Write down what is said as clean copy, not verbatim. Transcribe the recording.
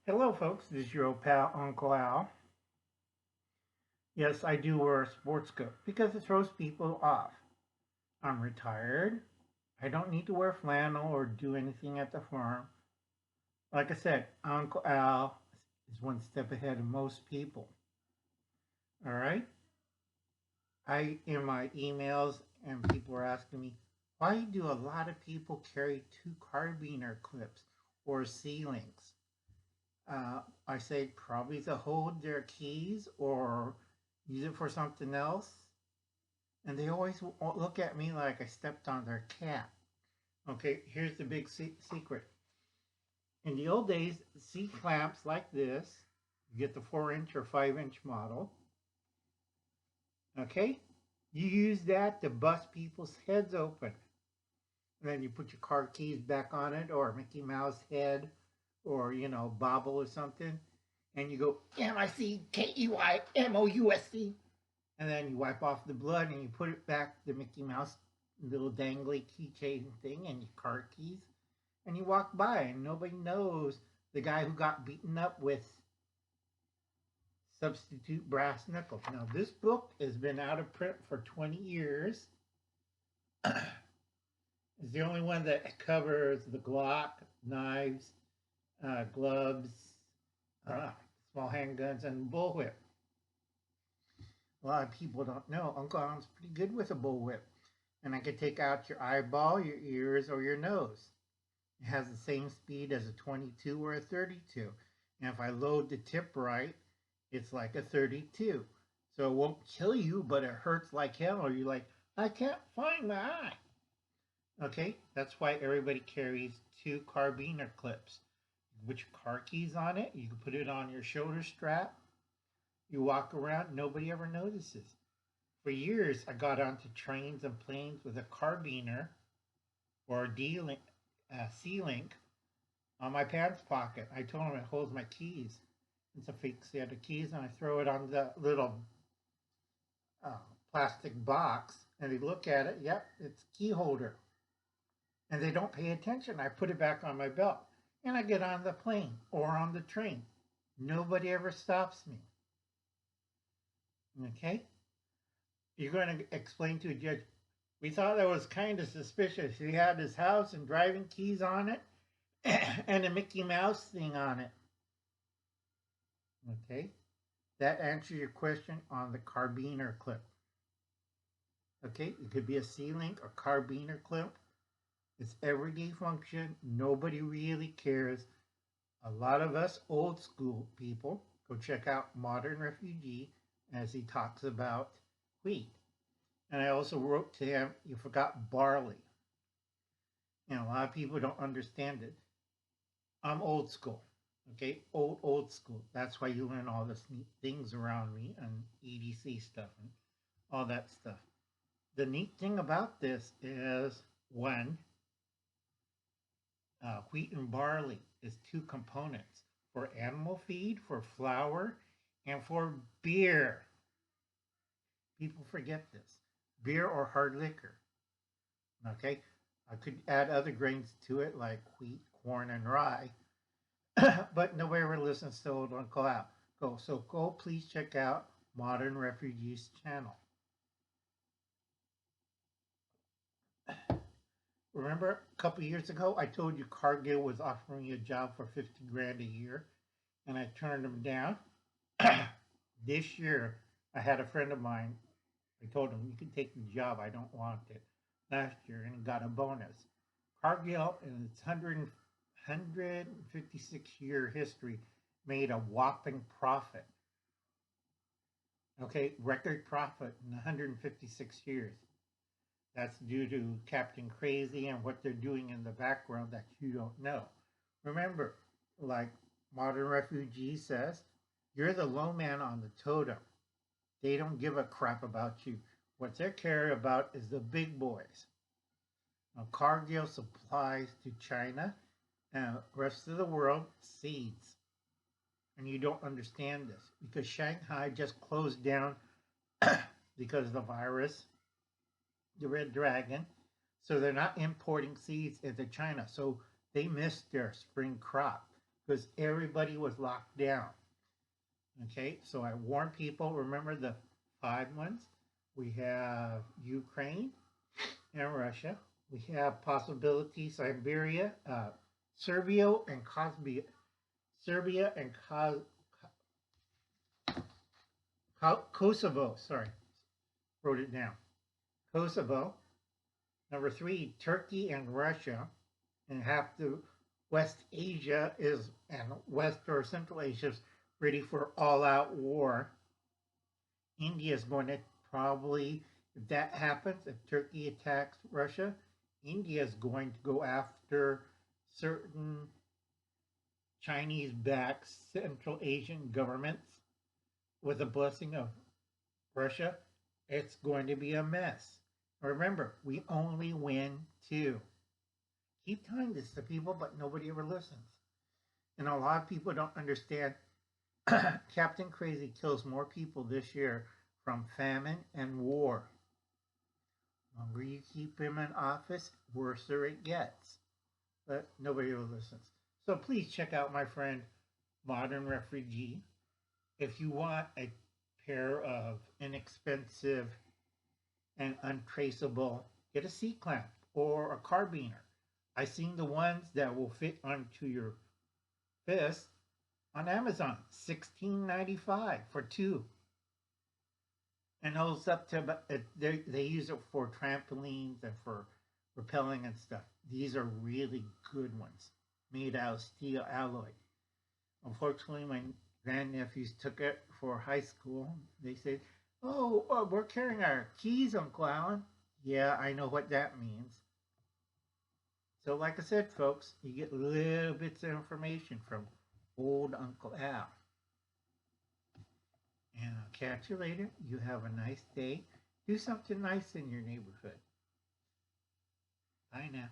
Hello folks, this is your old pal Uncle Al. Yes, I do wear a sports coat because it throws people off. I'm retired. I don't need to wear flannel or do anything at the farm. Like I said, Uncle Al is one step ahead of most people. All right? In my emails and people are asking me, why do a lot of people carry two carabiner clips or C-links? I say probably to hold their keys or use it for something else. And they always look at me like I stepped on their cat. Okay, here's the big secret. In the old days, C clamps like this, you get the 4-inch or 5-inch model. Okay, you use that to bust people's heads open. And then you put your car keys back on it, or Mickey Mouse head, or Bobble or something, and you go MICKEYMOUSC, and then you wipe off the blood and you put it back, the Mickey Mouse little dangly keychain thing, and your car keys, and you walk by, and nobody knows the guy who got beaten up with substitute brass knuckles. Now, this book has been out of print for 20 years. It's the only one that covers the Glock, knives, gloves, small handguns, and bullwhip. A lot of people don't know Uncle Al's pretty good with a bullwhip. And I can take out your eyeball, your ears, or your nose. It has the same speed as a 22 or a 32. And if I load the tip right, it's like a 32. So it won't kill you, but it hurts like hell, or you're like, I can't find my eye. Okay, that's why everybody carries two carabiner clips. You put your car keys on it, you can put it on your shoulder strap. You walk around, nobody ever notices. For years, I got onto trains and planes with a carabiner or a C-link on my pants pocket. I told them it holds my keys. It's a fake set of keys, and I throw it on the little plastic box, and they look at it. Yep, it's a key holder. And they don't pay attention. I put it back on my belt, and I get on the plane or on the train. Nobody ever stops me. Okay? You're going to explain to a judge, we thought that was kind of suspicious. He had his house and driving keys on it and a Mickey Mouse thing on it. Okay? That answers your question on the carabiner clip. Okay? It could be a C-link or carabiner clip. It's everyday function. Nobody really cares. A lot of us old school people go check out Modern Refugee as he talks about wheat. And I also wrote to him, you forgot barley. And a lot of people don't understand it. I'm old school. Okay, old school. That's why you learn all this neat things around me and EDC stuff and all that stuff. The neat thing about this is when wheat and barley is two components for animal feed, for flour, and for beer. People forget this. Beer or hard liquor. Okay, I could add other grains to it like wheat, corn, and rye, but nobody ever listens to old Uncle Al. Go, please check out Modern Refugee's channel. Remember a couple years ago, I told you Cargill was offering me a job for 50 grand a year, and I turned them down. This year, I had a friend of mine. I told him, you can take the job, I don't want it. Last year, and got a bonus. Cargill, in its 156-year history, made a whopping profit. Okay, record profit in 156 years. That's due to Captain Crazy and what they're doing in the background that you don't know. Remember, like Modern Refugee says, you're the low man on the totem. They don't give a crap about you. What they care about is the big boys. Now, Cargill supplies to China and the rest of the world seeds. And you don't understand this because Shanghai just closed down because of the virus, the red dragon. So they're not importing seeds into China. So they missed their spring crop because everybody was locked down. Okay, so I warn people, remember the 5 ones? We have Ukraine and Russia. We have possibility Siberia, Serbia and Serbia and Kosovo. Sorry, wrote it down. Kosovo. Number 3, Turkey and Russia, and half the West Asia is and West or Central Asia is ready for all-out war. India is going to probably, if that happens, if Turkey attacks Russia, India is going to go after certain Chinese-backed Central Asian governments with the blessing of Russia. It's going to be a mess. Remember, we only win 2. Keep telling this to people, but nobody ever listens. And a lot of people don't understand Captain Crazy kills more people this year from famine and war. The longer you keep him in office, worse it gets. But nobody ever listens. So please check out my friend Modern Refugee. If you want a pair of inexpensive and untraceable, get a C-clamp or a carabiner. I've seen the ones that will fit onto your fist on Amazon, $16.95 for 2. And those up to, they use it for trampolines and for rappelling and stuff. These are really good ones, made out of steel alloy. Unfortunately, my grandnephews took it for high school. They said, oh, we're carrying our keys, Uncle Alan. Yeah, I know what that means. So like I said, folks, you get little bits of information from old Uncle Al. And I'll catch you later. You have a nice day. Do something nice in your neighborhood. Bye now.